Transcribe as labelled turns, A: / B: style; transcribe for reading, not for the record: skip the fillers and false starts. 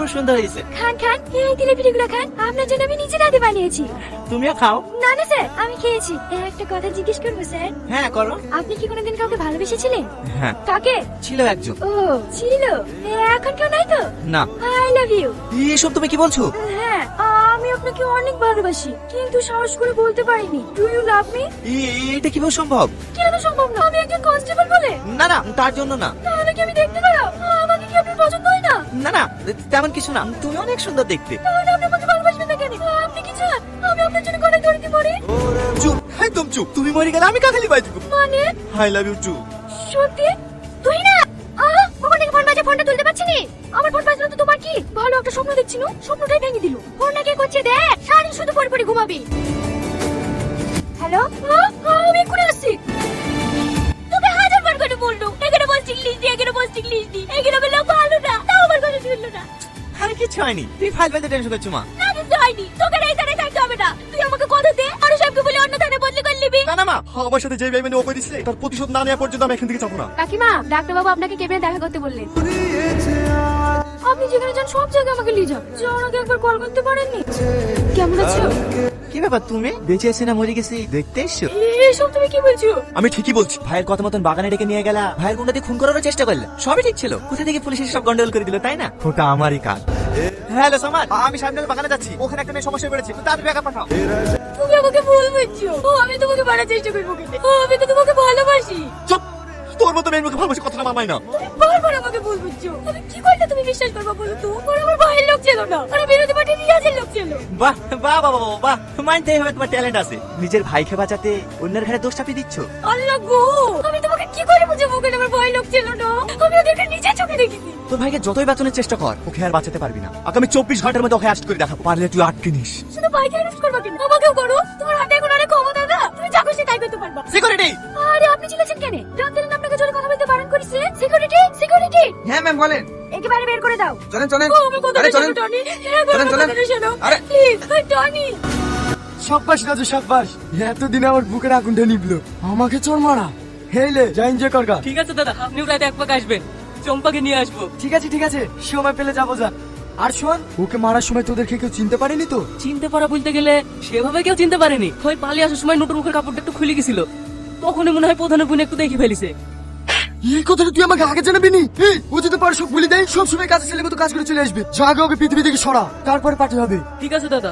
A: খুব সুন্দর হয়েছে।
B: খান খান, এই দিলে পিঠেগুলো খান, আপনার জন্য আমি নিজে রাতে বানিয়েছি।
A: তুমিও খাও।
B: না না স্যার, আমি খেয়েছি। একটা কথা জিজ্ঞেস করবো স্যার?
A: হ্যাঁ করো।
B: আপনি কি কোনোদিন কাউকে ভালোবেসেছিলেন?
A: হ্যাঁ
B: কাকে?
A: ছিল একজন।
B: ও ছিল, এখন কেউ নাই তো?
A: না।
B: I love you.
A: এসব তুমি কি বলছো?
B: হ্যাঁ, আমি আপনাকে অনেক ভালোবাসি, কিন্তু সাহস করে বলতে পারিনি। Do you love me?
A: এটা কিভাবে সম্ভব?
B: কেন সম্ভব না? আমি একজন কনস্টেবল বলে।
A: না না, তার জন্য না।
B: তাহলে কি আমি দেখতে খারাপ? আমাকে কি আপনার পছন্দ হয় না?
A: না না, তেমন কিছু না, তুমি অনেক সুন্দর দেখতে।
B: তাহলে আপনি আমাকে ভালোবাসবেন না কেন? আপনি কি চান আমি আপনার জন্য গলায় দড়ি দিয়ে মরি?
A: চুপ, একদম চুপ। তুমি মরে গেলে আমি কাকালি বাজবো।
B: মানে?
A: I love you too.
B: সত্যি? তুই না? কখন থেকে ফোন বাজে, ফোনটা তুলতে পারছি না। আমার ফোন বাজলো তো তোমার কি? ভালো একটা স্বপ্ন দেখছিল, স্বপ্নটাই ভেঙে দিল। ফোনটা কে করছে দেখ, সারাদিন শুধু পড়ে পড়ে ঘুমাবি। হ্যালো, আমি এক্ষুনি আসছি। তোকে হাজারবার করে বললো এখানে বস ইংলিশ দি, এখানে বস ইংলিশ দি, এখানে বললো ভালো না, তাও আমার কথা শুনলো না।
A: আরে কিছু হয়নি, তুই ফাইল ফাইলতে টেনশন করছো মা।
B: না কিছু হয়নি, তোকে এই থানায় থাকতে হবে না। তুই আমাকে কথা দে, আর সাহেবকে বলে অন্য থানায় বদলি করে নিবি।
A: না না মা, আমার সাথে যে বেইমানি ও করেছে তার প্রতিশোধ না নেওয়া পর্যন্ত আমি এখান থেকে যাবো না।
B: কাকিমা, ডাক্তারবাবু আপনাকে কেবিনে দেখা করতে বললেন। আপনি যেখানে যান সব জায়গায় আমাকে নিয়ে যান। যাওয়ার আগে একবার কল করতে পারেননি? কেমন আছো?
A: কি ব্যাপার, তুমি বেঁচে আছি না মরে গেছি দেখতে এসছো?
B: এসব তুমি কি বলছো?
A: আমি ঠিকই বলছি। ভাইয়ের কথা মতন বাগানে ডেকে নিয়ে গেলা, ভাইয়ের গুন্ডা দিয়ে খুন করার চেষ্টা করলে, সবই ঠিক ছিল। কোথা থেকে পুলিশ এসে সব গন্ডগোল করে দিল, তাই না? ওটা আমারই কাজ। হ্যালো সমাজ, আমি সামনে বাগানে যাচ্ছি, ওখানে একটা মেয়ে সমস্যায় পড়েছে, তো তাড়াতাড়ি ব্যাকআপ পাঠাও।
B: তুমি আমাকে ভুল বুঝছো। আমি তোমাকে মারার চেষ্টা করবো কিন্তু আমি তো তোমাকে ভালোবাসি।
A: চুপ, তোর মতো মেয়ের মুখে ভালোবাসি কথাটা মানায় না।
B: তুমি বারবার আমাকে ভুল বুঝছো। আমি কি করলে তুমি বিশ্বাস করবে বলো তো? ওরা আমার ভাইয়ের লোক ছিল না, ওরা বিরোধী পার্টির রিয়াজের লোক ছিল।
A: বাহ বাহ বাহ বাহ বাহ, মানতেই হবে তোমার ট্যালেন্ট আছে। নিজের ভাইকে বাঁচাতে অন্যের ঘাড়ে দোষ চাপিয়ে দিচ্ছ।
B: আল্লাহ গো, আমি তোমাকে কি করে বুঝাবো ওখানে আমার ভাইয়ের লোক ছিল না? আমি ওদেরকে নিজের চোখে দেখেছি।
A: তোর ভাইকে যতই বাঁচানোর চেষ্টা কর, ওকে আর বাঁচাতে পারবি না। আগামী 24 ঘন্টার মধ্যে ওকে অ্যারেস্ট করে দেখাবো, পারলে তুই আটকে নিস।
B: শুধু ভাইকে অ্যারেস্ট করবা কেন? আমাকেও করো। তোমার হাতে এখন অনেক ক্ষমতা না, তুমি যা খুশি তাই করতে পারবা।
A: সিকিউরিটি।
B: আরে আপনি চিল্লাচ্ছেন কেন? ডাক্তারের নাম আপনাকে জোরে কথা বলতে বারণ করেছে। Security, security.
C: হ্যাঁ ম্যাম বলেন।
B: একেবারে বের করে দাও।
C: চলেন চলেন।
B: ও, আমার কথাটা
C: আরে চলেন
B: শোনো, টনি।
C: চলেন, চলেন। আরে।
B: Please, Tony.
C: সাব্বাস রাজু সাব্বাস, এতদিন আমার বুকের আগুনটা নিবলো, আমাকে চোর মারা। হেইলে যা এনজয় করগা।
D: ঠিক আছে দাদা, আপনিও রাতে এক পাক আসবেন, চম্পাকে নিয়ে আসবো।
C: ঠিক আছে ঠিক আছে, সময় পেলে যাবো যা। আর শোন, ওকে মারার সময় তোদেরকে কেউ চিনতে পারেনি তো?
D: চিনতে পারা বলতে গেলে সেভাবে কেউ চিনতে পারেনি। ওই পালিয়ে আসার সময় নতুন মুখের কাপড়টা একটু খুলে গেছিল, তখনই মনে হয় প্রধানের বোন একটু দেখে ফেলিছে।
C: এই কথাটা তুই আমাকে আগে জানাবি নি? এই, ও যদি পারে সব ভুলে দেয়, সব সময় কাজে ছেলে মতো কাজ করে চলে আসবে। যা আগে ওকে পৃথিবী থেকে সরা, তারপরে পাঠিয়ে হবে।
D: ঠিক আছে দাদা।